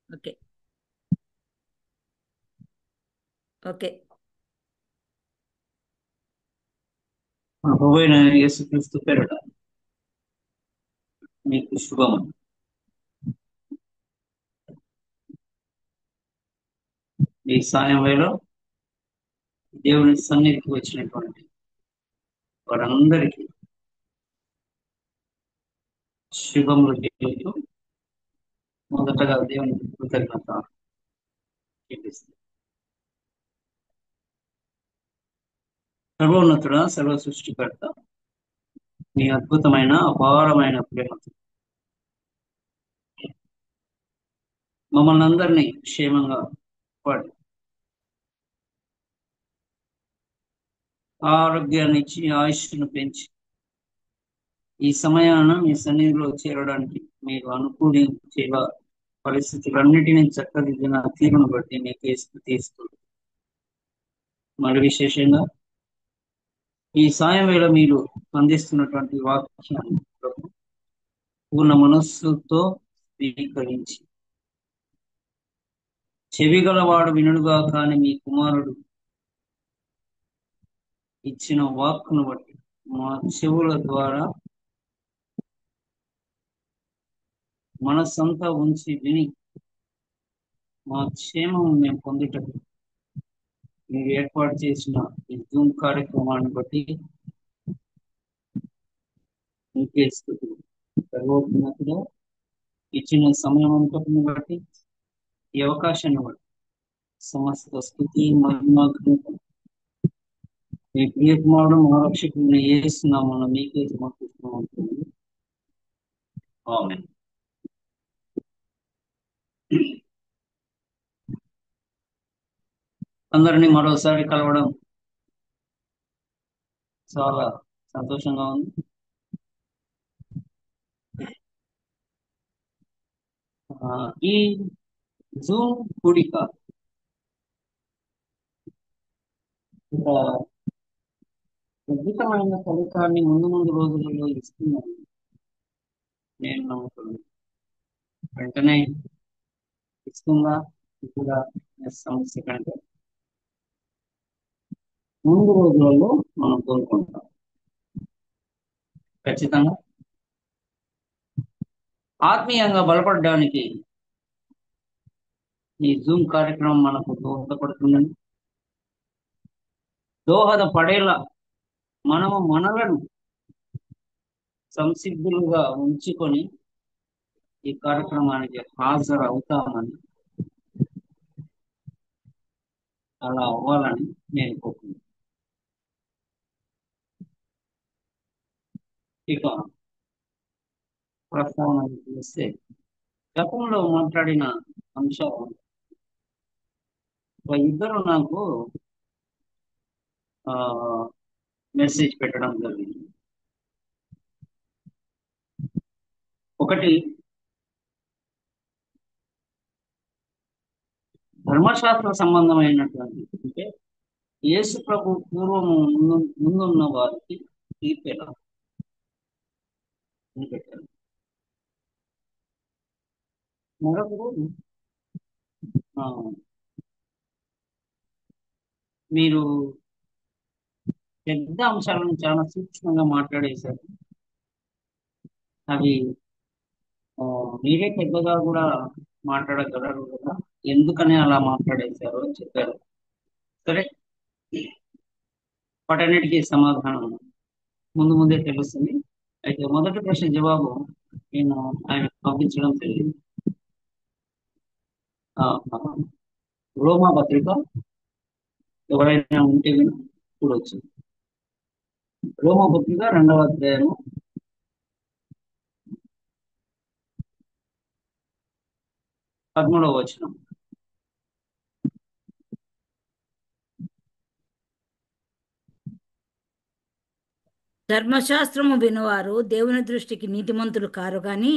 Okay. Okay. మన ప్రభువైన యేసుక్రీస్తు పేరట మీకు శుభము. ఈ సాయం వేళ దేవుని సన్నిధికి వచ్చినటువంటి వారందరికీ శుభములు తెలుపుతూ మొదటగా దేవుని కృతజ్ఞత చూపిస్తుంది. సర్వోన్నతుడ, సర్వ సృష్టికర్త, మీ అద్భుతమైన అపారమైన ప్రేమతో మమ్మల్ని అందరినీ క్షేమంగా వాడి ఆరోగ్యాన్ని ఇచ్చి ఆయుష్ను పెంచి ఈ సమయాన మీ సన్నిధిలో చేరడానికి మీరు అనుకూలించేలా పరిస్థితులన్నిటినీ చక్కదిద్దిన తీరును బట్టి మీకు స్తుతి ఇస్తుంది. మరి విశేషంగా ఈ సాయం వేళ మీరు అందిస్తున్నటువంటి వాక్యాన్ని పూర్ణ మనస్సుతో స్వీకరించి చెవి గలవాడు వినుడుగా కానీ మీ కుమారుడు ఇచ్చిన వాక్కును బట్టి మా చెవుల ద్వారా మనస్సంతా ఉంచి విని మా క్షేమం మేము పొందుటకు మీరు ఏర్పాటు చేసిన ఈ జూమ్ కార్యక్రమాన్ని బట్టి మీకే స్తుతులు. సర్వోన్నతుడు ఇచ్చిన సమయం అంతటిని బట్టి ఈ అవకాశాన్ని బట్టి సమస్త స్థుతి మహిమ ఘనత మీ ప్రియ కుమారుడు మా రక్షకుడిని యేసునామమున మీకే సమర్పిస్తున్నాం. ఆమేన్. అందరినీ మరోసారి కలవడం చాలా సంతోషంగా ఉంది. ఈ జూమ్ కూడిక ఒక అద్భుతమైన ఫలితాన్ని ముందు ముందు రోజులలో ఇస్తున్నాను నేను నమ్ముతున్నాను. వెంటనే ఇస్తుందా ఇప్పుడు సమస్య కంటే ముందు రోజులలో మనం కోరుకుంటాం. ఖచ్చితంగా ఆత్మీయంగా బలపడడానికి ఈ జూమ్ కార్యక్రమం మనకు దోహదపడుతుందని, దోహదపడేలా మనము మనలను సంసిద్ధులుగా ఉంచుకొని ఈ కార్యక్రమానికి హాజరు అవుతామని, అలా అవ్వాలని నేను కోరుకుంటున్నాను. ఇక ప్రస్తావన చేస్తే గతంలో మాట్లాడిన అంశాలు ఇద్దరు నాకు ఆ మెసేజ్ పెట్టడం జరిగింది. ఒకటి ధర్మశాస్త్ర సంబంధమైనటువంటి, అంటే యేసు ప్రభు పూర్వము ముందున్న వారికి తీర్పెలా అని పెట్టారు. మరొకరు ఆ, మీరు పెద్ద అంశాలను చాలా సూక్ష్మంగా మాట్లాడేశారు. అవి మీరే పెద్దగా కూడా మాట్లాడగలరు కదా, ఎందుకని అలా మాట్లాడేశారు అని చెప్పారు. సరే, వాటన్నిటికీ సమాధానం ముందు ముందే తెలుస్తుంది. అయితే మొదటి ప్రశ్న జవాబు నేను ఆయన పంపించడం జరిగింది. ఆ, ఆ, రోమా పత్రిక ఎవరైనా ఉంటే విని చూడవచ్చు. రోమా పత్రిక 2వ అధ్యాయము 13వ వచనం. ధర్మశాస్త్రము వినువారు దేవుని దృష్టికి నీతిమంతులు కారు గాని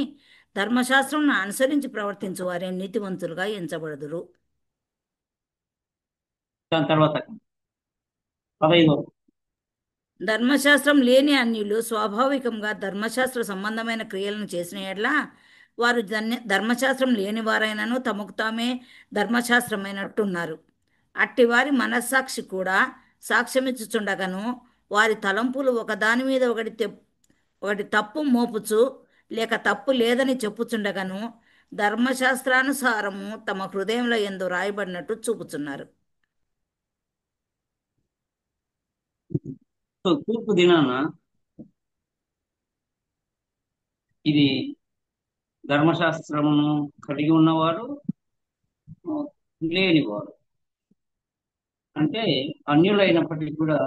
ధర్మశాస్త్రం అనుసరించి ప్రవర్తించు వారే నీతివంతులుగా ఎంచబడుదురు. దాని తర్వాత 15వ. ధర్మశాస్త్రం లేని అన్యులు స్వాభావికంగా ధర్మశాస్త్ర సంబంధమైన క్రియలను చేసిన ఎడల వారు ధర్మశాస్త్రం లేని వారైనను తమకు తామే ధర్మశాస్త్రమైనట్టున్నారు. అట్టివారి మనస్సాక్షి కూడా సాక్ష్యమిచ్చుచుండగను వారి తలంపులు ఒకదాని మీద ఒకటి తప్పు మోపుచు లేక తప్పు లేదని చెప్పుచుండగను ధర్మశాస్త్రానుసారము తమ హృదయంలో ఎందు రాయబడినట్టు చూపుచున్నారు. సో తూర్పు దినాన ఇది ధర్మశాస్త్రమును కలిగి ఉన్నవారు, లేనివారు, అంటే అన్యులైనప్పటికీ కూడా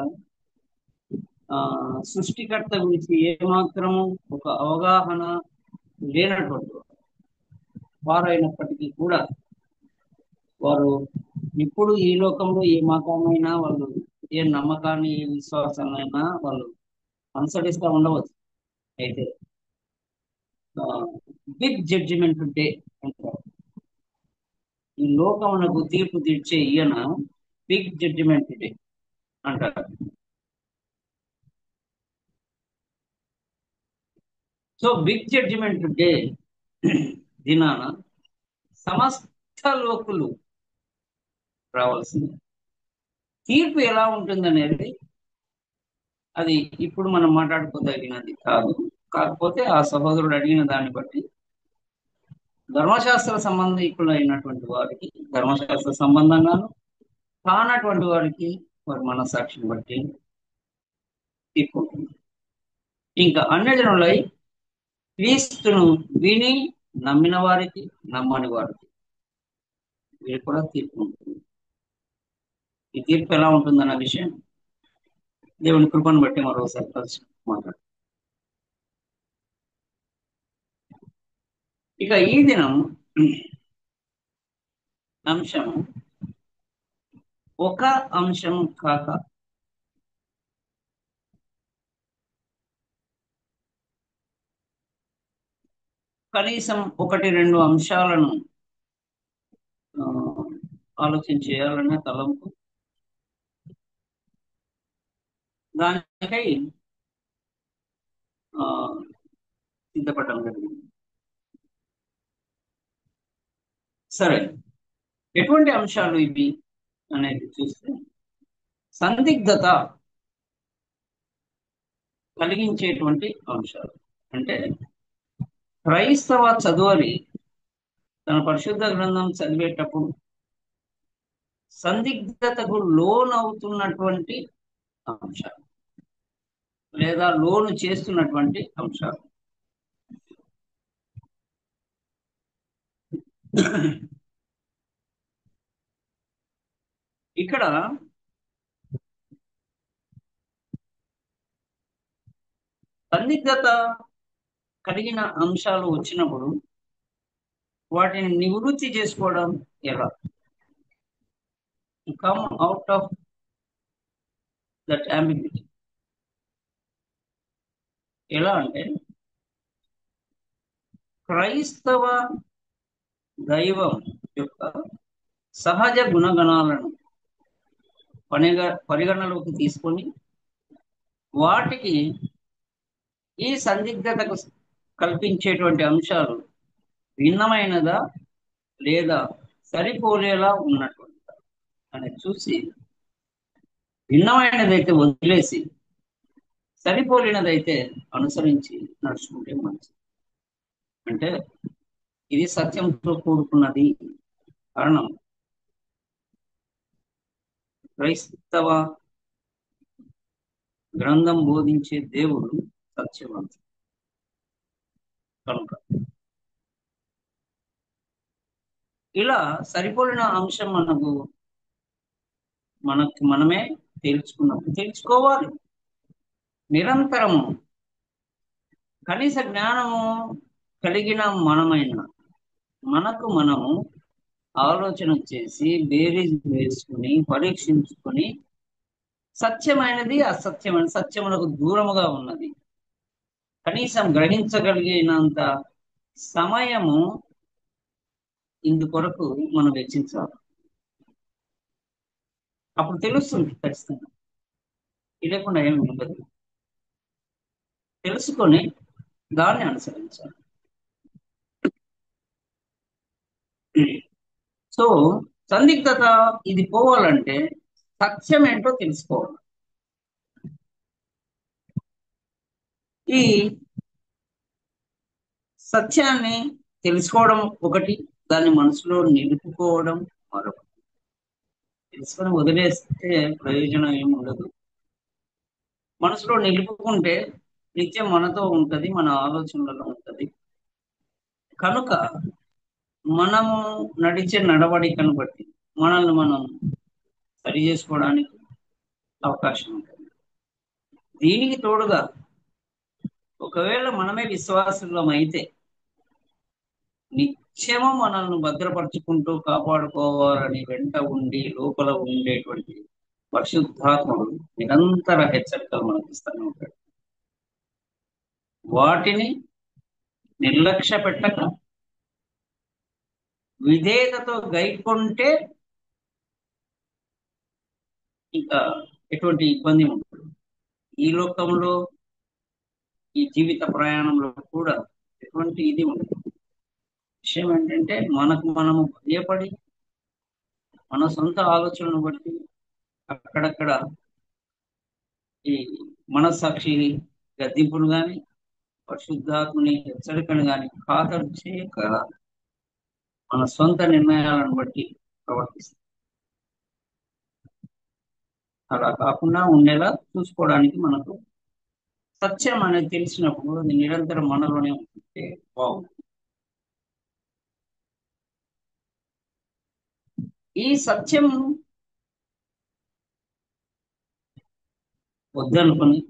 సృష్టికర్త గురించి ఏమాత్రము ఒక అవగాహన లేనటువంటి వారైనప్పటికీ కూడా వారు ఇప్పుడు ఈ లోకంలో ఏ మతమైనా వాళ్ళు, ఏ నమ్మకాన్ని, ఏ విశ్వాసాన్నైనా వాళ్ళు అనుసరిస్తూ ఉండవచ్చు. అయితే బిగ్ జడ్జిమెంట్ డే అంటారు. ఈ లోకమునకు తీర్పు తీర్చే ఈయన బిగ్ జడ్జిమెంట్ డే అంటారు. సో బిగ్ జడ్జిమెంట్ డే దినాన సమస్త లోకులు రావాల్సింది. తీర్పు ఎలా ఉంటుందనేది అది ఇప్పుడు మనం మాట్లాడుకోదగినది కాదు. కాకపోతే ఆ సహోదరుడు అడిగిన దాన్ని బట్టి ధర్మశాస్త్ర సంబంధికులైనటువంటి వారికి ధర్మశాస్త్ర సంబంధంగాను, కానటువంటి వారికి వారి మనస్సాక్షిని బట్టి తీర్పు ఉంటుంది. ఇంకా అన్యజనులై క్రీస్తును విని నమ్మిన వారికి, నమ్మని వారికి వీరికి కూడా తీర్పు ఉంటుంది. ఈ తీర్పు ఎలా ఉంటుందన్న విషయం దేవుని కృపను బట్టి మరోసారి కలిసి మాట్లాడు. ఇక ఈ దినం అంశం ఒక అంశం కాక కనీసం 1-2 అంశాలను ఆలోచన చేయాలనే తలంపు, దానికై సిద్ధపడడం జరిగింది. సరే, ఎటువంటి అంశాలు ఇవి అనేది చూస్తే సందిగ్ధత కలిగించేటువంటి అంశాలు. అంటే క్రైస్తవ చదువరి తన పరిశుద్ధ గ్రంథం చదివేటప్పుడు సందిగ్ధతకు లోనవుతున్నటువంటి అంశాలు లేదా లోను చేస్తున్నటువంటి అంశాలు. ఇక్కడ సందిగ్ధత కలిగిన అంశాలు వచ్చినప్పుడు వాటిని నివృత్తి చేసుకోవడం ఎలా, come out of that ambiguity ఎలా అంటే క్రైస్తవ దైవం యొక్క సహజ గుణగణాలను పరిగణలోకి తీసుకొని వాటికి ఈ సందిగ్ధతకు కల్పించేటువంటి అంశాలు భిన్నమైనదా లేదా సరిపోలేలా ఉన్నటువంటిదా అనేది చూసి భిన్నమైనదైతే వదిలేసి సరిపోలినదైతే అనుసరించి నడుచుకుంటే మంచిది. అంటే ఇది సత్యంతో కూడుకున్నది. కారణం క్రైస్తవ గ్రంథం బోధించే దేవుడు సత్యవంతుడు కనుక ఇలా సరిపోలిన అంశం మనమే తెలుసుకోవాలి. నిరంతరము కనీస జ్ఞానము కలిగిన మనకు మనము ఆలోచన చేసి బేరీజ్ వేసుకుని పరీక్షించుకొని సత్యమైనది అసత్యమైన సత్యమునకు దూరముగా ఉన్నది కనీసం గ్రహించగలిగినంత సమయము ఇందుకొరకు మనం వెచ్చించాలి. అప్పుడు తెలుస్తుంది ఖచ్చితంగా. ఇది లేకుండా ఏమి ఉండదు. తెలుసుకొని దాన్ని అనుసరించాలి. సో సందిగ్ధత ఇది పోవాలంటే సత్యం ఏంటో తెలుసుకోవాలి. ఈ సత్యాన్ని తెలుసుకోవడం ఒకటి, దాన్ని మనసులో నిలుపుకోవడం మరొకటి. తెలుసుకొని వదిలేస్తే ప్రయోజనం ఏమి ఉండదు. మనసులో నిలుపుకుంటే నిత్యం మనతో ఉంటది, మన ఆలోచనలలో ఉంటది. కనుక మనము నడిచే నడవడికను బట్టి మనల్ని మనం సరి చేసుకోవడానికి అవకాశం ఉంటుంది. దీనికి తోడుగా ఒకవేళ మనమే విశ్వాసులం అయితే నిత్యము మనల్ని భద్రపరుచుకుంటూ కాపాడుకోవాలని వెంట ఉండి లోపల ఉండేటువంటి పరిశుద్ధాత్ముడు నిరంతర హెచ్చరికలు మనకి ఇస్తూనే ఉంటాడు. వాటిని నిర్లక్ష్య పెట్టక విధేయతతో గైకొంటే ఇంకా ఎటువంటి ఇబ్బంది ఉండదు. ఈ లోకంలో ఈ జీవిత ప్రయాణంలో కూడా ఎటువంటి ఇది ఉండదు. విషయం ఏంటంటే మనకు మనము భయపడి మన సొంత ఆలోచనను బట్టి అక్కడక్కడ ఈ మనస్సాక్షి గద్దింపును గాని పరిశుద్ధాత్మని హెచ్చరికను గాని ఖాతరు చేయక మన సొంత నిర్ణయాలను బట్టి ప్రవర్తిస్తాం. అలా కాకుండా ఉండేలా చూసుకోవడానికి మనకు సత్యం అనేది తెలిసినప్పుడు అది నిరంతరం మనలోనే ఉంటే బాగుంది. ఈ సత్యం వద్దనుకొని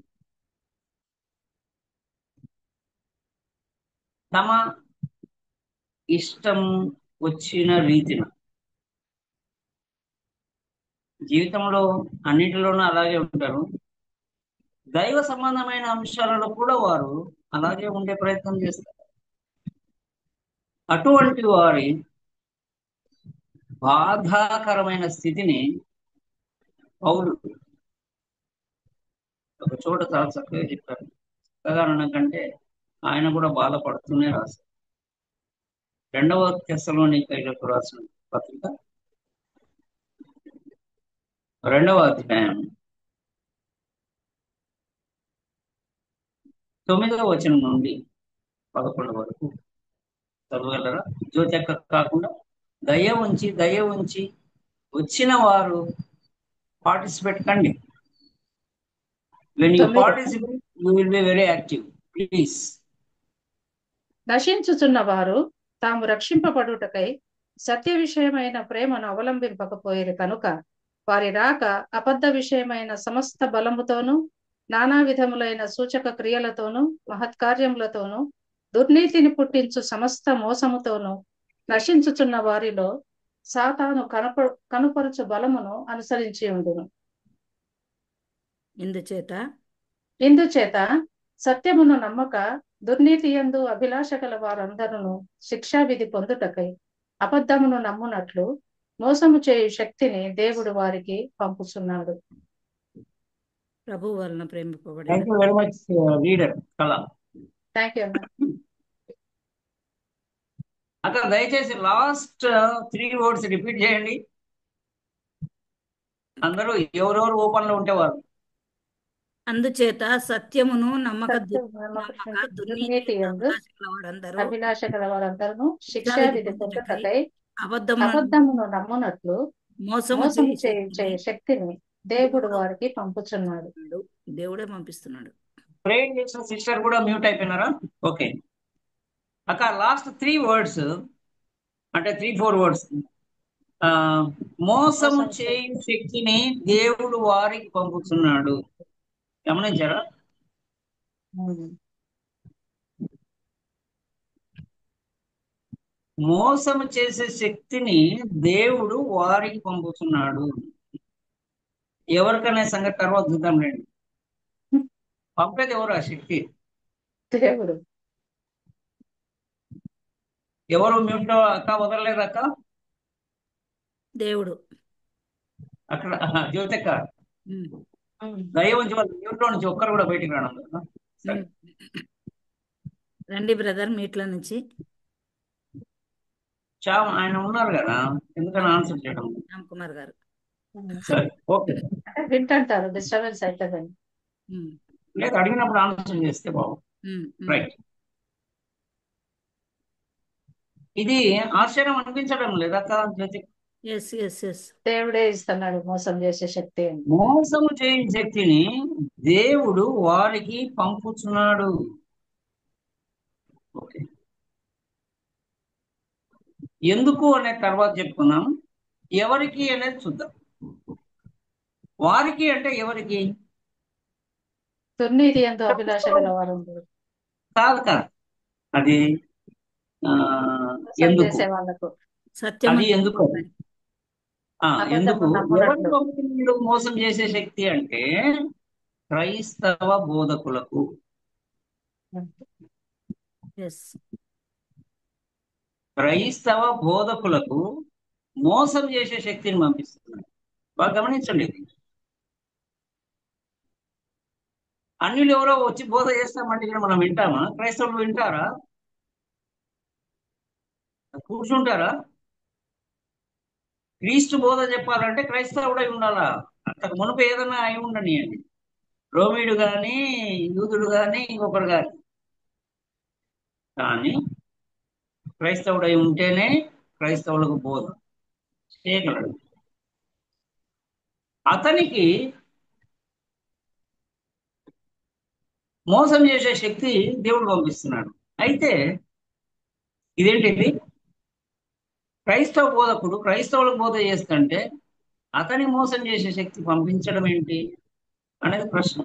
తమ ఇష్టం వచ్చిన రీతిన జీవితంలో అన్నిటిలోనూ అలాగే ఉంటారు. దైవ సంబంధమైన అంశాలలో కూడా వారు అలాగే ఉండే ప్రయత్నం చేస్తారు. అటువంటి వారి బాధాకరమైన స్థితిని పౌలు ఒక చోట చాలా చక్కగా చెప్పారు. చక్కగా అనడం కంటే ఆయన కూడా బాధపడుతూనే రాశారు. 2వ తెస్సలోనికైలకు రాసిన పత్రిక 2వ అధ్యాయం 9వ వచనం నుండి 11 వరకు చదవగలరా? జ్యోతి ఎక్క కాకుండా దయ ఉంచి వచ్చిన వారు పార్టిసిపేట్ కండి. When you 9. Participate you will be very active. Please. నశించుచున్న వారు తాము రక్షింపబడుటకై సత్య విషయమైన ప్రేమను అవలంబింపకపోయేది కనుక వారి రాక అబద్ధ విషయమైన సమస్త బలముతోనూ నానా విధములైన సూచక క్రియలతోనూ మహత్కార్యములతోనూ దుర్నీతిని పుట్టించు సమస్త మోసముతోనూ నశించుచున్న వారిలో సాతాను కనుపరుచు బలమును అనుసరించి ఉండును. ఇందుచేత సత్యమును నమ్మక దుర్నీతి యందు అభిలాష గల వారందరూ శిక్షా విధి పొందుటకై అబద్ధమును నమ్మునట్లు మోసము చేయు శక్తిని దేవుడు వారికి పంపుచున్నాడు. ప్రభు వలన ప్రేమింపబడిన thank you very much leader కళ. థ్యాంక్ యూ అన్న. అక్కడ దయచేసి లాస్ట్ 3 వర్డ్స్ రిపీట్ చేయండి. అందరూ ఎవరెవరు ఓపెన్ లో ఉంటేవారు. అందుచేత సత్యమును నమ్మక దుర్నీతి యందు అభిలాష గల వారందరూ శిక్షా విధి పొందుటకై అబద్ధమును నమ్మునట్లు మోసము చేయు శక్తిని దేవుడు వారికి పంపుచున్నాడు. దేవుడే పంపిస్తున్నాడు. ప్రేయర్ చేసిన సిస్టర్ కూడా మ్యూట్ అయిపోయినారా? ఓకే. అక్కడ లాస్ట్ 3 వర్డ్స్ అంటే 3-4 వర్డ్స్ మోసము చేయు శక్తిని దేవుడు వారికి పంపుతున్నాడు. గమనించారా? మోసము చేసే శక్తిని దేవుడు వారికి పంపుతున్నాడు. ఎవరికనే సంగతి తర్వాత చూద్దాం రండి. పంపేది ఎవరు? ఆ శక్తి దేవుడు. ఎవరు మ్యూట్ లో అక్క వదలలేదు అక్క? దేవుడు. అక్కడ జ్యోతిక దయ ఉంచి వాళ్ళు మ్యూట్ లో నుంచి ఒక్కరు కూడా బయటికి రావడం కదా. రండి బ్రదర్ మీట్లో నుంచి. ఆయన ఉన్నారు కదా, ఎందుకని ఆన్సర్ చేయడం? రామ్ కుమార్ గారు. సరే, ఓకే. అంటే వింటుంటారు, డిస్టర్బెన్స్ అవుతుందని. ఉమ్, లేదు, అడిగినప్పుడు ఆన్సర్ చేస్తే బాగుంది. ఉమ్, ఉమ్. రైట్. ఇది ఆశ్చర్యం అనిపించడం లేదా జ్యోతి? Yes yes yes. దేవుడే ఇస్తున్నాడు మోసం చేసే శక్తి అని. మోసము చేయని శక్తిని దేవుడు వారికి పంపుచున్నాడు. ఓకే, ఎందుకు అనే తర్వాత చెప్పుకున్నాం. ఎవరికి అనేది చూద్దాం. వారికి అంటే ఎవరికి? దుర్నీతి ఎంతో అభిలాష గలవారు కాదు కాదు, అది ఆ, మోసం ఎందుకు చేసే వాళ్ళకు, సత్యం అది ఎందుకు ఎందుకు అబద్ధము ఎవరు నమ్మునట్లు. పంపుతున్నాడు మోసం చేసే శక్తి అంటే క్రైస్తవ బోధకులకు. ఎస్. క్రైస్తవ బోధకులకు మోసం చేసే శక్తిని పంపిస్తున్నాడు. బాగా గమనించండి ఇది. అన్యులు ఎవరో వచ్చి బోధ చేస్తామంటే ఇక్కడ మనం వింటామా? క్రైస్తవులు వింటారా? కూర్చుంటారా? క్రీస్తు బోధ చెప్పాలంటే క్రైస్తవుడై ఉండాలా. అంతకు మునుపు ఏదైనా అయి ఉండనియండి, రోమిడు గాని, యూదుడు గాని, ఇంకొకరు గాని. కానీ క్రైస్తవుడై ఉంటేనే క్రైస్తవులకు బోధ చేయగలడు. అతనికి మోసం చేసే శక్తి దేవుడు పంపిస్తున్నాడు. అయితే ఇదేంటిది? క్రైస్తవ బోధకుడు క్రైస్తవులకు బోధ చేస్తుంటే అతని మోసం చేసే శక్తి పంపించడం ఏంటి అనేది ప్రశ్న.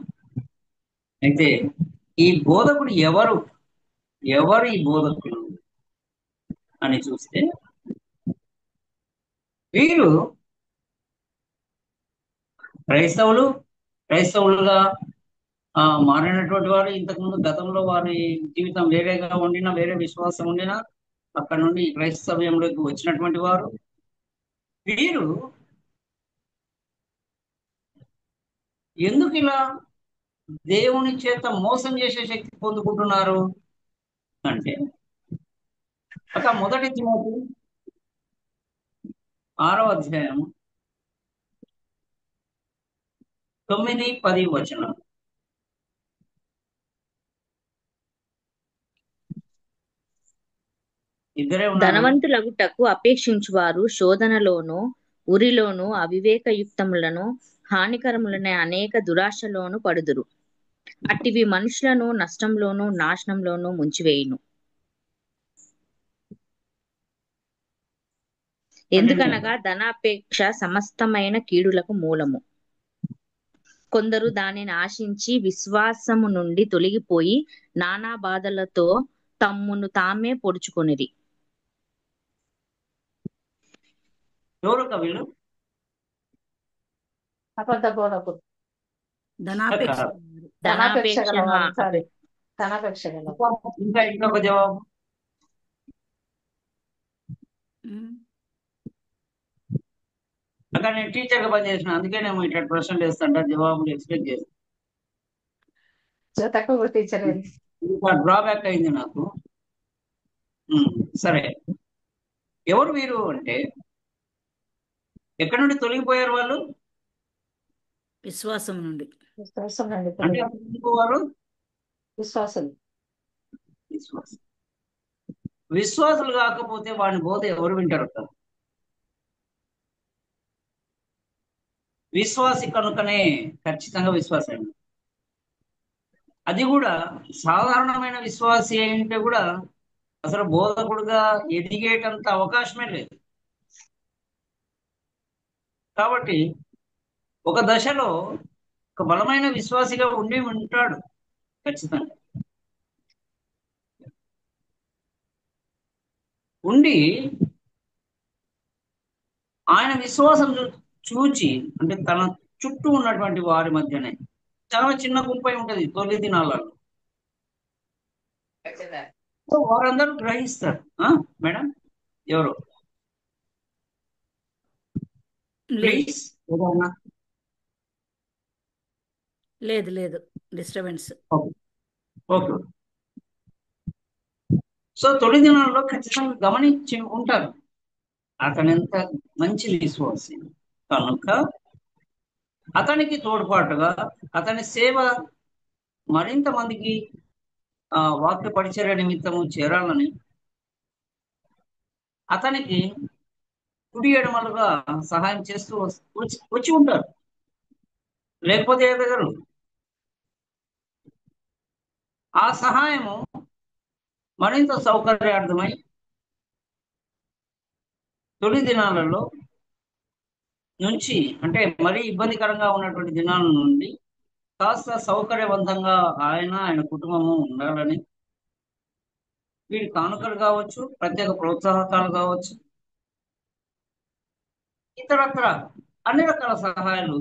అయితే ఈ బోధకుడు ఎవరు? ఎవరు ఈ బోధకులు అని చూస్తే, వీరు క్రైస్తవులుగా మారినటువంటి వారు. ఇంతకుముందు గతంలో వారి జీవితం వేరేగా ఉండినా, వేరే విశ్వాసం ఉండినా అక్కడ నుండి క్రైస్తవ్యంలోకి వచ్చినటువంటి వారు. వీరు ఎందుకు ఇలా దేవుని చేత మోసం చేసే శక్తి పొందుకుంటున్నారు అంటే, ఒక మొదటి తిమోతి 6వ అధ్యాయం 9, 10 వచనం. ఇద్దరే ఉన్నారు. ధనవంతులగుటకు అపేక్షించువారు శోధనలోను ఉరిలోను అవివేకయుక్తములను హానికరములనే అనేక దురాశలోను పడుదురు. అట్టివి మనుషులను నష్టంలోను నాశనంలోను ముంచివేయును. ఎందుకనగా ధనాపేక్ష సమస్తమైన కీడులకు మూలము. కొందరు దానిని ఆశించి విశ్వాసము నుండి తొలగిపోయి నానా బాధలతో తమ్మును తామే పొడుచుకొనిరి. ఎవరు కవులు? అబద్ధ బోధకుడు, ధనాపేక్ష. ధనాపేక్ష గలవారు. సారీ, ధనాపేక్ష గలవారు. ఇంకా ఇంకొక జవాబు. ఉమ్. అక్కడ నేను టీచర్గా పనిచేసిన, అందుకే నేను ఇట్లా ప్రశ్నలు వేస్తుంటా, జవాబులు ఎక్స్పెక్ట్ చేస్తాను. తక్కువ గుర్తించలేదు. ఇంకా డ్రాబ్యాక్ అయింది నాకు. సరే, ఎవరు వీరు అంటే ఎక్కడి నుండి తొలగిపోయారు వాళ్ళు? విశ్వాసం నుండి. విశ్వాసం నుండి అంటే తొలగిపోవారు విశ్వాసం. విశ్వాసులు కాకపోతే వాడిని బోధ ఎవరు వింటారు? విశ్వాసి కనుకనే ఖచ్చితంగా విశ్వాసం. అది కూడా సాధారణమైన విశ్వాసి అంటే కూడా అసలు బోధకుడుగా ఎదిగేటంత అవకాశమే లేదు. కాబట్టి ఒక దశలో ఒక బలమైన విశ్వాసిగా ఉండి ఉంటాడు ఖచ్చితంగా. ఉండి ఆయన విశ్వాసం చూచి, అంటే తన చుట్టూ ఉన్నటువంటి వారి మధ్యనే చాలా చిన్న గుంపై ఉంటది తొలి దినాలలో. వారందరూ గ్రహిస్తారు. మేడం ఎవరు? ప్లీజ్. లేదు లేదు, డిస్టర్బెన్స్. ఓకే. సో తొలి దినాల్లో ఖచ్చితంగా గమనించి ఉంటారు. అతనెంత మంచి విశ్వాసి కనుక అతనికి తోడ్పాటుగా అతని సేవ మరింత మందికి వాక్య పరిచర్య నిమిత్తము చేరాలని అతనికి కుడి ఎడమలుగా సహాయం చేస్తూ వచ్చి ఉంటారు. లేకపోతే ఎదగరు. ఆ సహాయము మరింత సౌకర్యార్థమై తొలి దినాలలో నుంచి, అంటే మరీ ఇబ్బందికరంగా ఉన్నటువంటి దినాల నుండి కాస్త సౌకర్యవంతంగా ఆయన కుటుంబము ఉండాలని వీరి కానుకలు కావచ్చు, ప్రత్యేక ప్రోత్సాహకాలు కావచ్చు, ఇతరత్ర అన్ని రకాల సహాయాలు,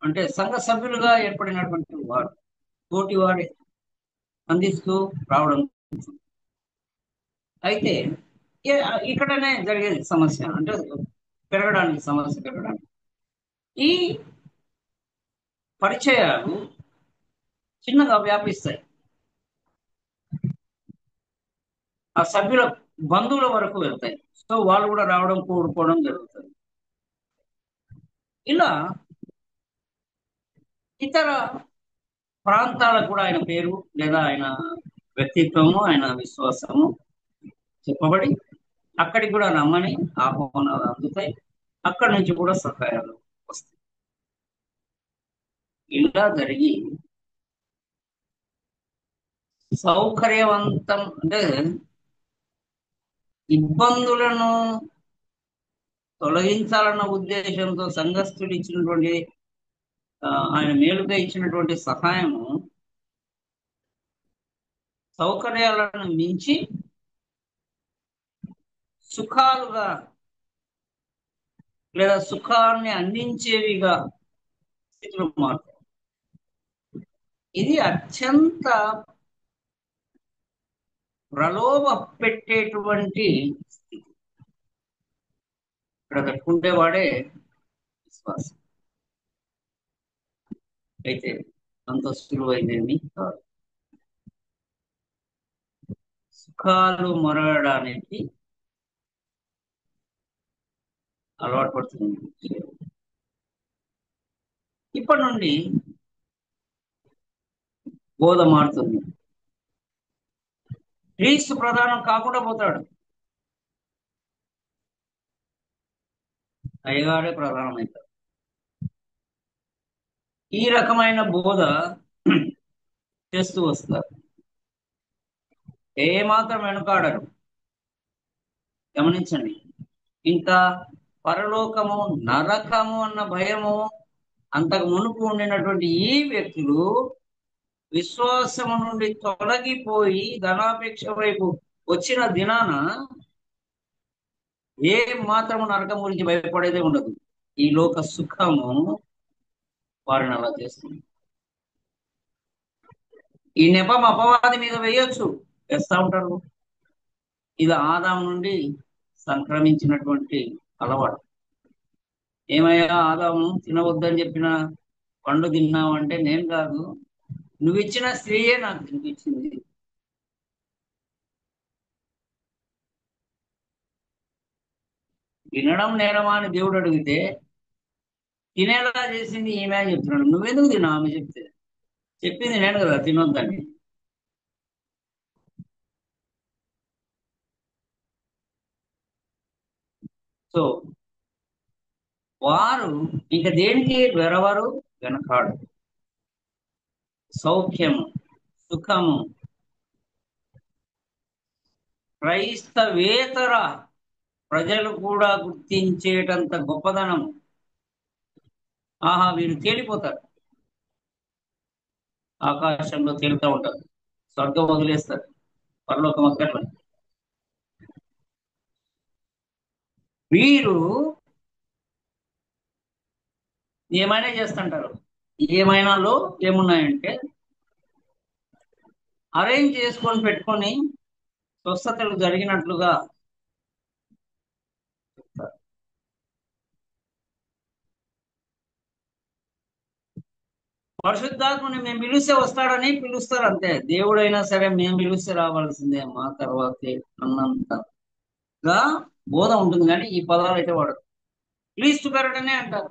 అంటే సంఘ సభ్యులుగా ఏర్పడినటువంటి వారు తోటి వారి అందిస్తూ రావడం. అయితే ఇక్కడనే జరిగేది సమస్య, అంటే సమస్య పెరగడానికి ఈ పరిచయాలు చిన్నగా వ్యాపిస్తాయి. ఆ సభ్యుల బంధువుల వరకు వెళ్తాయి. సో వాళ్ళు కూడా రావడం, కూడుకోవడం జరుగుతుంది. ఇలా ఇతర ప్రాంతాలకు కూడా ఆయన పేరు లేదా ఆయన వ్యక్తిత్వము, ఆయన విశ్వాసము చెప్పబడి అక్కడికి కూడా రమ్మని ఆహ్వానాలు అందుతాయి. అక్కడి నుంచి కూడా సహాయాలు వస్తాయి. ఇలా జరిగి సౌకర్యవంతం, అంటే ఇబ్బందులను తొలగించాలన్న ఉద్దేశంతో సంఘస్థుడు ఇచ్చినటువంటి ఆయన మేలుగా ఇచ్చినటువంటి సహాయము సౌకర్యాలను మించి సుఖాలుగా లేదా సుఖాన్ని అందించేవిగా స్థితిలో మారుతాయి. ఇది అత్యంత ప్రలోభ పెట్టేటువంటి స్థితి. ఇక్కడ కట్టుకుంటేవాడే విశ్వాసం. అయితే అంత సులువైనది కాదు. సుఖాలు మరవడానికి అలవాటు పడుతుంది. ఇప్పటి నుండి బోధ మారుతుంది. క్రీస్తు ప్రధానం కాకుండా పోతాడు, అయ్యగారే ప్రధానమవుతాడు. ఈ రకమైన బోధ చేస్తూ వస్తారు. ఏమాత్రం వెనుకాడరు. గమనించండి. ఇంకా పరలోకము, నరకము అన్న భయము అంతకు మునుపు ఉండినటువంటి ఈ వ్యక్తులు విశ్వాసము నుండి తొలగిపోయి ధనాపేక్ష వైపు వచ్చిన దినాన ఏ మాత్రము నరకం గురించి భయపడేదే ఉండదు. ఈ లోక సుఖము వారిని అలా చేస్తుంది. ఈ నెపం అపవాది మీద వేయొచ్చు, వేస్తూ ఉంటారు. ఇది ఆదాము నుండి సంక్రమించినటువంటి అలవాటు. ఏమయ్యా ఆదాము తినవద్దని చెప్పిన పండు తిన్నావు అంటే, నేను కాదు, నువ్వు ఇచ్చిన స్త్రీయే నాకు తినిపించింది. తినడం నేరమా అని దేవుడు అడిగితే తినేలా చేసింది ఈమె అని చెప్తున్నాడు. నువ్వెందుకు తిన్నా? ఆమె చెప్పింది నేను కదా తినొద్దని. సో వారు ఇంక దేనికి వెరవరు, వెనకాడు. సౌఖ్యము, సుఖము, క్రైస్తవేతర ప్రజలు కూడా గుర్తించేటంత గొప్పదనము. ఆహా, వీరు తేలిపోతారు, ఆకాశంలో తేలుతూ ఉంటారు, స్వర్గం వదిలేస్తారు, పరలోకం అక్కర్ల. వీరు ఏమైనా చేస్తుంటారు. ఏమైనాలో ఏమున్నాయంటే అరేంజ్ చేసుకొని పెట్టుకొని స్వస్థతలు జరిగినట్లుగా చెప్తారు. పరిశుద్ధాత్మని మేము పిలిస్తే వస్తాడని పిలుస్తారు అంతే. దేవుడైనా సరే మేము పిలిస్తే రావాల్సిందే మా తర్వాతే అన్నంతగా బోధ ఉంటుంది కానీ ఈ పదాలు అయితే వాడరు. ప్లీజ్ టు పెరటనే అంటారు.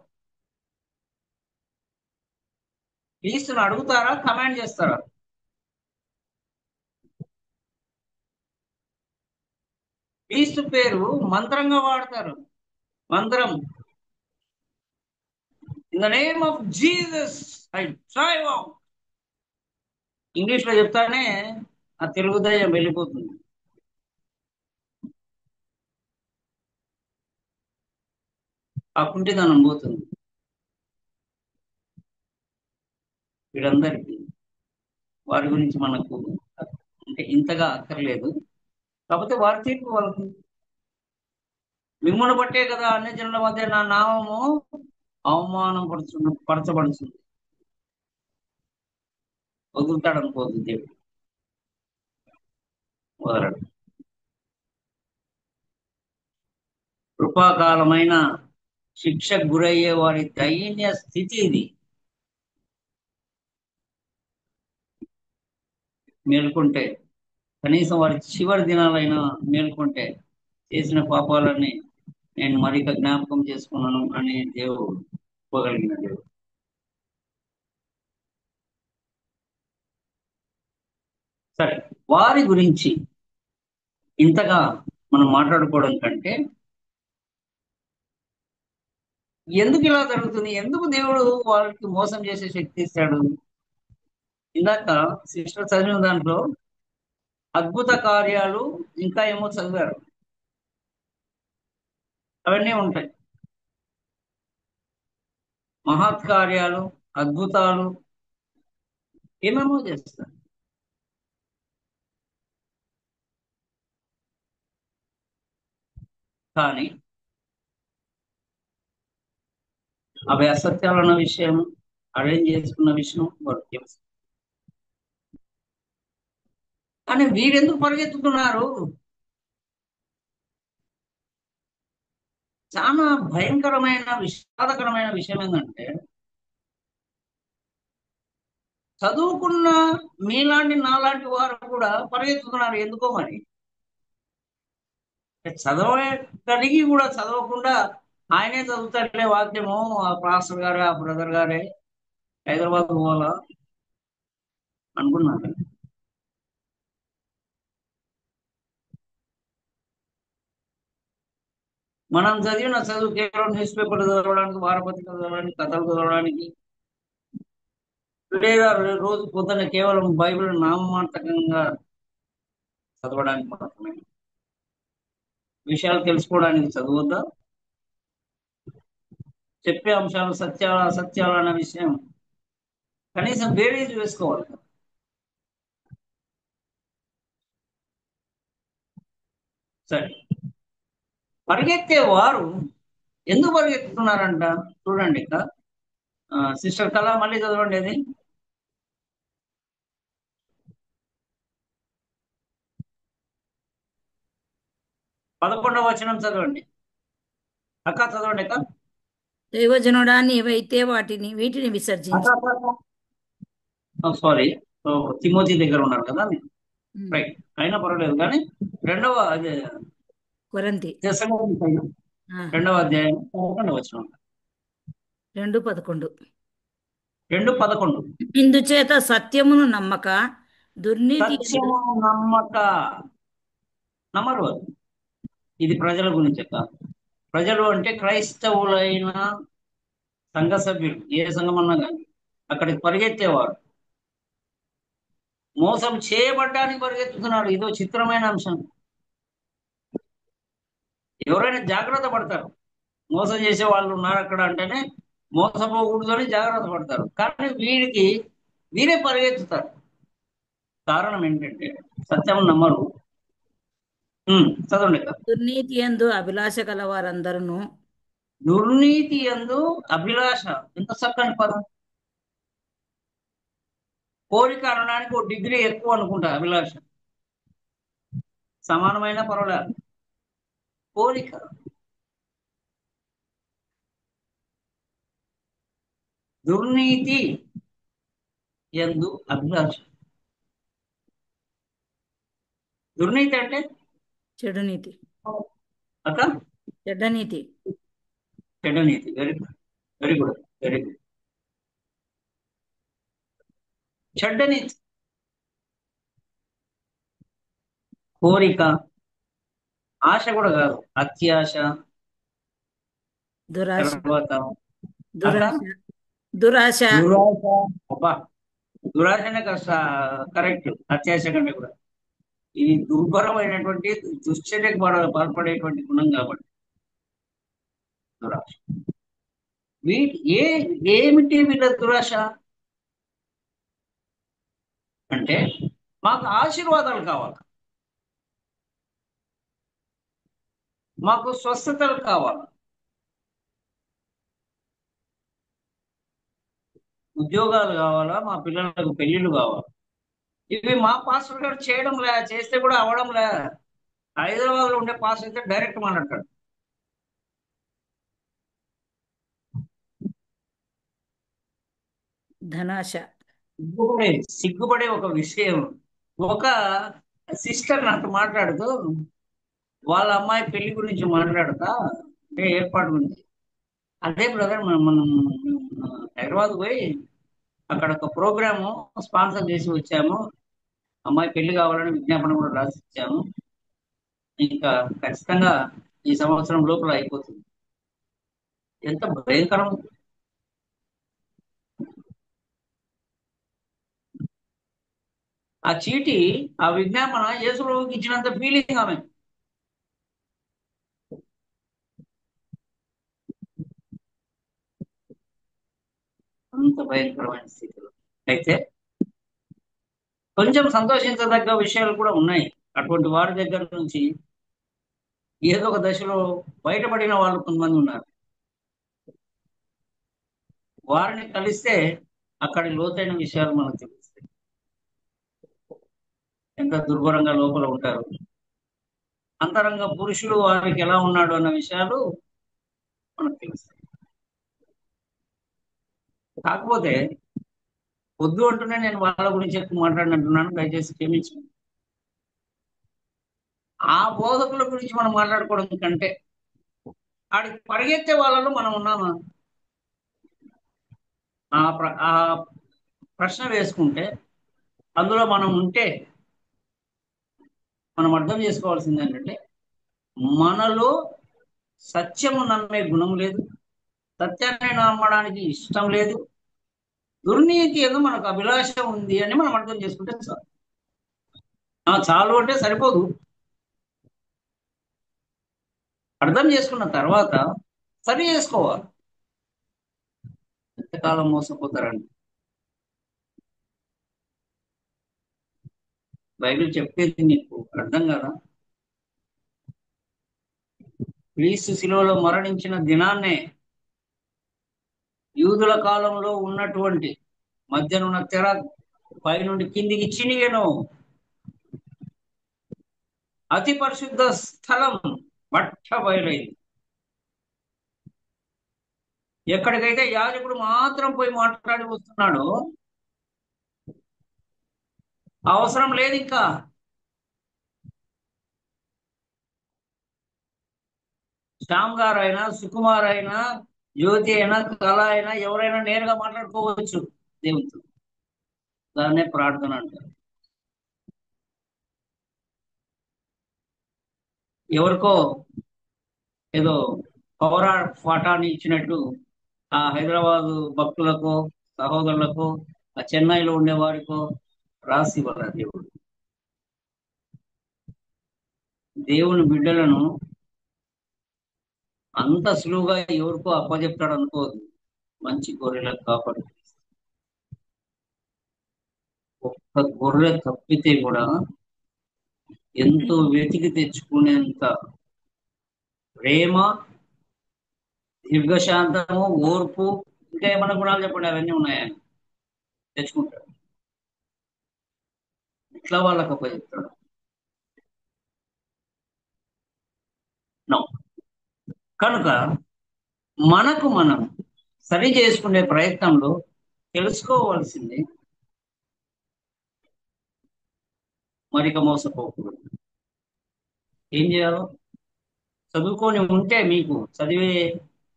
క్రీస్తుని అడుగుతారా, కమాండ్ చేస్తారా? క్రీస్తు పేరు మంత్రంగా వాడతారు. మంత్రం, in the name of Jesus I drive out. English లో చెప్తానే ఆ తెలుగు దయ్యం వెళ్ళిపోతుంది. ఆ కుంటిదనం పోతుంది. వీరందరికీ వారి గురించి మనకు అంటే ఇంతగా అక్కర్లేదు. కాకపోతే వారి తీర్పు వాళ్ళకు. మిమ్మల్ని బట్టే కదా అన్ని జనుల మధ్య నా నామము పరచబడుతుంది. వదులుతాడు అనుకోవద్దు దేవుడు, వదలడు. కృపాకాలమైన శిక్షకు గురయ్యే వారి దైన్య స్థితి ఇది. మేల్కొంటే, కనీసం వారి చివరి దినాలైనా మేల్కొంటే, చేసిన పాపాలని నేను మరిక జ్ఞాపకం చేసుకున్నాను అని దేవుడు ఇవ్వగలిగిన దేవుడు. సరే, వారి గురించి ఇంతగా మనం మాట్లాడుకోవడం కంటే ఎందుకు ఇలా జరుగుతుంది, ఎందుకు దేవుడు వాళ్ళకి మోసం చేసే శక్తి ఇస్తాడు? ఇందాక సిస్టర్ చదివిన దాంట్లో అద్భుత కార్యాలు ఇంకా ఏమో చదివారు, అవన్నీ ఉంటాయి. మహత్ కార్యాలు, అద్భుతాలు ఏమేమో చేస్తారు. కానీ అవి అసత్యాలన్న విషయం, అరేంజ్ చేసుకున్న విషయం వారికి తెలుసు. కానీ వీరెందుకు పరిగెత్తుతున్నారు? చాలా భయంకరమైన విషాదకరమైన విషయం ఏంటంటే, చదువుకున్న మీలాంటి నాలాంటి వారు కూడా పరిగెత్తుతున్నారు. ఎందుకో మరి. కలిగి కూడా చదవకుండా ఆయనే చదువుతారులే వాక్యము, ఆ పాస్టర్ గారే, ఆ బ్రదర్ గారే హైదరాబాద్ పోవాలా అనుకున్నారు. మనం చదివిన చదువు కేవలం న్యూస్ పేపర్ చదవడానికి, వారపత్రిక చదవడానికి, కథలు చదవడానికి, లేదా రోజు పొద్దున్న కేవలం బైబిల్ నామమాత్రకంగా చదవడానికి మాత్రమే. విషయాలు తెలుసుకోవడానికి చదవద్దా? చెప్పే అంశాలు సత్యాల అసత్యాలు అన్న విషయం కనీసం బేరీజు వేసుకోవాలి. సరే, పరిగెత్తే వారు ఎందుకు పరిగెత్తుతున్నారంట చూడండి. ఇక సిస్టర్ కళ మళ్ళీ చదవండి. అది 11వ వచనం చదవండి అక్క, చదవండి అక్క. దైవజనుడా, నీవైతే వీటిని విసర్జించి. సారీ, తిమోతి దగ్గర ఉన్నారు కదా మీరు, రైట్, అయినా పర్వాలేదు. కానీ రెండవ కొరింథీ తెస్సలోనికైన 2వ అధ్యాయం 11వ వచనం, 2:11. 2:11. ఇందుచేత సత్యమును నమ్మక దుర్నీతి సత్యము నమ్మక, నమ్మరు. ఇది ప్రజల గురించి అక్క. ప్రజలు అంటే క్రైస్తవులైన సంఘ సభ్యులు, ఏ సంఘం అన్నా కానీ అక్కడికి పరిగెత్తేవారు మోసం చేయబడ్డానికి పరిగెత్తుతున్నారు. ఇదో చిత్రమైన అంశం. ఎవరైనా జాగ్రత్త పడతారు. మోసం చేసే వాళ్ళు ఉన్నారు అక్కడ అంటేనే మోసపోకూడదు అని జాగ్రత్త పడతారు. కానీ వీరే పరిగెత్తుతారు. కారణం ఏంటంటే సత్యం నమ్మరు. చదవండి. దుర్నీతి యందు అభిలాష గల వారందరూ. దుర్నీతి యందు అభిలాష, ఎంత చక్కని పదం. కోరిక అనడానికి ఒక డిగ్రీ ఎక్కువ అనుకుంటా. అభిలాష సమానమైన పర్వాలేదు. కోరిక, దుర్నీతి యందు అభిలాష. దుర్నీతి అంటే చెడు నీతి. అక్క చెడ్డ నీతి. చెడ్డ నీతి. Very good, very good, very good. చెడ్డ నీతి, కోరిక, ఆశ కూడా కాదు, అత్యాశ. దురాశ. తర్వాత అక్క దురాశ. దురాశ. దురాశ. అబ్బా, దురాశనే కరెక్ట్, అత్యాశ కంటే కూడా. ఇది దుర్భరమైనటువంటి దుశ్చర్యకు పాల్పడేటువంటి గుణం కాబట్టి దురాశ. వీటి ఏమిటి వీళ్ళ దురాశ అంటే మాకు ఆశీర్వాదాలు కావాలి, మాకు స్వస్థతలు కావాలి, ఉద్యోగాలు కావాలా, మా పిల్లలకు పెళ్లిళ్ళు కావాలి. ఇవి మా పాస్టర్ గారు చేయడం లే, చేస్తే కూడా అవడం లే. హైదరాబాద్ లో ఉండే పాస్టర్ అయితే డైరెక్ట్ మాట్లాడతాడు. ధనాశ. సిగ్గుపడే ఒక విషయం. ఒక సిస్టర్ నాతో మాట్లాడుతూ వాళ్ళ అమ్మాయి పెళ్లి గురించి మాట్లాడుతా, అంటే ఏర్పాటు ఉంది. అదే బ్రదర్, మనం హైదరాబాద్ పోయి అక్కడ ఒక ప్రోగ్రాము స్పాన్సర్ చేసి వచ్చాము. అమ్మాయి పెళ్లి కావాలని విజ్ఞాపన కూడా రాసి ఇచ్చాము. ఇంకా ఖచ్చితంగా ఈ సంవత్సరం లోపల అయిపోతుంది. ఎంత భయంకరం! ఆ చీటి, ఆ విజ్ఞాపన యేసుప్రభువుకి ఇచ్చినంత ఫీలింగ్ ఆమె. అంత భయంకరమైన స్థితిలో అయితే కొంచెం సంతోషించదగ్గ విషయాలు కూడా ఉన్నాయి. అటువంటి వారి దగ్గర నుంచి ఏదో ఒక దశలో బయటపడిన వాళ్ళు కొంతమంది ఉన్నారు. వారిని కలిస్తే అక్కడి లోతైన విషయాలు మనకు తెలుస్తాయి. ఎంత దుర్భరంగా లోపల ఉంటారు, అంతరంగ పురుషుడు వారికి ఎలా ఉన్నాడు అన్న విషయాలు మనకు తెలుస్తాయి. కాకపోతే వద్దు అంటూనే నేను వాళ్ళ గురించి ఎక్కువ మాట్లాడినట్టున్నాను, దయచేసి క్షమించండి. ఆ బోధకుల గురించి మనం మాట్లాడుకోవడం కంటే ఆడికి పరిగెత్తే వాళ్ళలో మనం ఉన్నామా, ఆ ప్రశ్న వేసుకుంటే అందులో మనం ఉంటే మనం అర్థం చేసుకోవాల్సింది ఏంటంటే మనలో సత్యము నమ్మే గుణం లేదు, సత్యాన్ని నమ్మడానికి ఇష్టం లేదు, దుర్నీతి ఏదో మనకు అభిలాష ఉంది అని మనం అర్థం చేసుకుంటే చాలు. చాలు అంటే సరిపోదు. అర్థం చేసుకున్న తర్వాత సరి చేసుకోవాలి. ఎంతకాలం మోసపోతారండి? బైబిల్ చెప్పేది మీకు అర్థం కదా? క్రీస్తు శిలువలో మరణించిన దినాన్నే యూదుల కాలంలో ఉన్నటువంటి మధ్యనున్న తెర పైనుండి కిందికి చినిగెను. అతి పరిశుద్ధ స్థలం బట్ట బయలైంది. ఎక్కడికైతే యాజకుడు మాత్రం పోయి మాట్లాడి వస్తున్నాడు, అవసరం లేదు ఇంకా. శ్యామ్ గారు అయినా, సుకుమార్ అయినా, జ్యోతి అయినా, కళ అయినా, ఎవరైనా నేరుగా మాట్లాడుకోవచ్చు దేవునితో. దాన్నే ప్రార్థన అంటారు. ఎవరికో ఏదో పౌరా పాఠాన్ని ఇచ్చినట్టు ఆ హైదరాబాదు భక్తులకు, సహోదరులకు, ఆ చెన్నైలో ఉండే వారికో రాసి ఇవ్వాలి దేవుడు. దేవుని బిడ్డలను అంత సులువుగా ఎవరికో అప్పచెప్తాడు అనుకోదు. మంచి గొర్రెలకు కాపాడు. ఒక్క గొర్రె తప్పితే కూడా ఎంతో వెతికి తెచ్చుకునేంత ప్రేమ, దీర్ఘశాంతము, ఓర్పు, ఇంకా ఏమన్నా గుణాలు చెప్పండి, అవన్నీ ఉన్నాయని తెచ్చుకుంటాడు. ఇట్లా వాళ్ళకి అప్పచెప్తాడు. కనుక మనకు మనం సరి చేసుకునే ప్రయత్నంలో తెలుసుకోవాల్సింది మరిక మోసపోకూడదు. ఏం చేయాలో చదువుకొని ఉంటే మీకు చదివే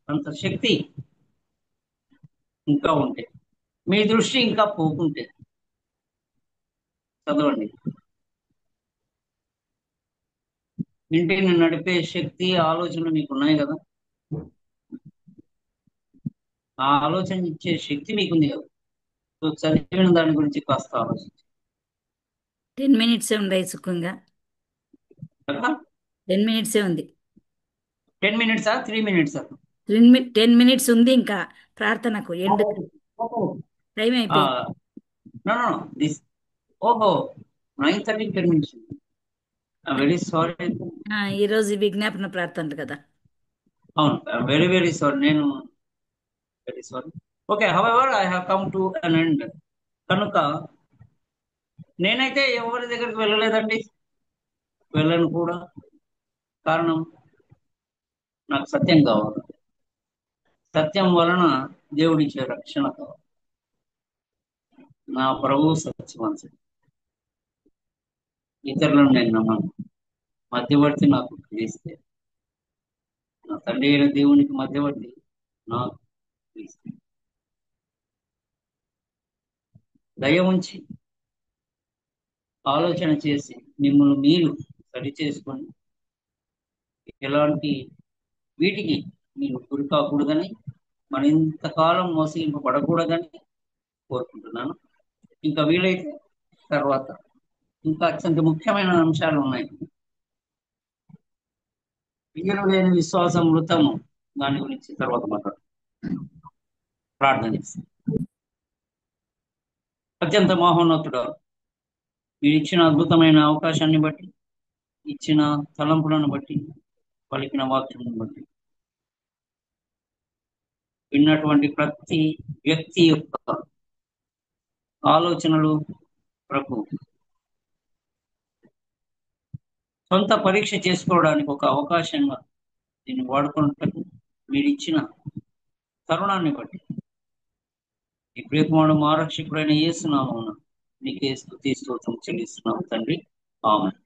అంత శక్తి ఇంకా ఉంటే, మీ దృష్టి ఇంకా పోకుంటే చదవండి. ఇంటిని నడిపే శక్తి, ఆలోచనలు మీకు ఉన్నాయి కదా. ఆ ఆలోచన ఇచ్చే శక్తి మీకుంది కదా. సో చదివిన దాని గురించి కాస్త ఆలోచించి 10 minutes ఉంది సుఖంగా. 10 minutes ఉంది. 10 minutes 3 minutes 10 minutes ఉంది ఇంకా ప్రార్థనకు ఎండ్ టైం అయిపోయింది. దిస్ ఓహో 9:30 10 minutes. Very sorry. ఈరోజు విజ్ఞాపన ప్రార్థనలు కదా. అవును, వెరీ వెరీ సారీ. నేను very sorry. Okay, however I have come to an end. కనుక నేనైతే ఎవరి దగ్గరికి వెళ్ళలేదండి, వెళ్ళను కూడా. కారణం, నాకు సత్యం కావాలి. సత్యం వలన దేవుడిచ్చే రక్షణ కావాలి. నా ప్రభు సత్యవంతుడు. ఇతరులను నేను నమ్మను. మధ్యవర్తి నాకు క్రీస్తే. నా తండ్రి అయిన దేవునికి మధ్యవర్తి నాకు క్రీస్తే. దయ ఉంచి ఆలోచన చేసి మిమ్మల్ని మీరు సరి చేసుకొని ఎలాంటి వీటికి మీరు గురి కాకూడదని, మరింతకాలం మోసగింపబడకూడదని కోరుకుంటున్నాను. ఇంకా వీలైతే తర్వాత ఇంకా అత్యంత ముఖ్యమైన అంశాలు ఉన్నాయి. క్రియలు లేని విశ్వాసం మృతము, దాని గురించి తర్వాత మాట్లాడు. ప్రార్థన చేస్తాను. అత్యంత మహోన్నతుడు, మీరు ఇచ్చిన అద్భుతమైన అవకాశాన్ని బట్టి, ఇచ్చిన తలంపులను బట్టి, పలికిన వాక్యం బట్టి, విన్నటువంటి ప్రతి వ్యక్తి యొక్క ఆలోచనలు ప్రభు సొంత పరీక్ష చేసుకోవడానికి ఒక అవకాశంగా దీన్ని వాడుకున్నట్టు మీరు ఇచ్చిన తరుణాన్ని బట్టి ఈ ప్రియకుమారుడు మా రక్షకుడైన యేసు నామమున నీకే స్తుతి స్తోత్రం చెల్లిస్తున్నాము తండ్రి. ఆమేన్.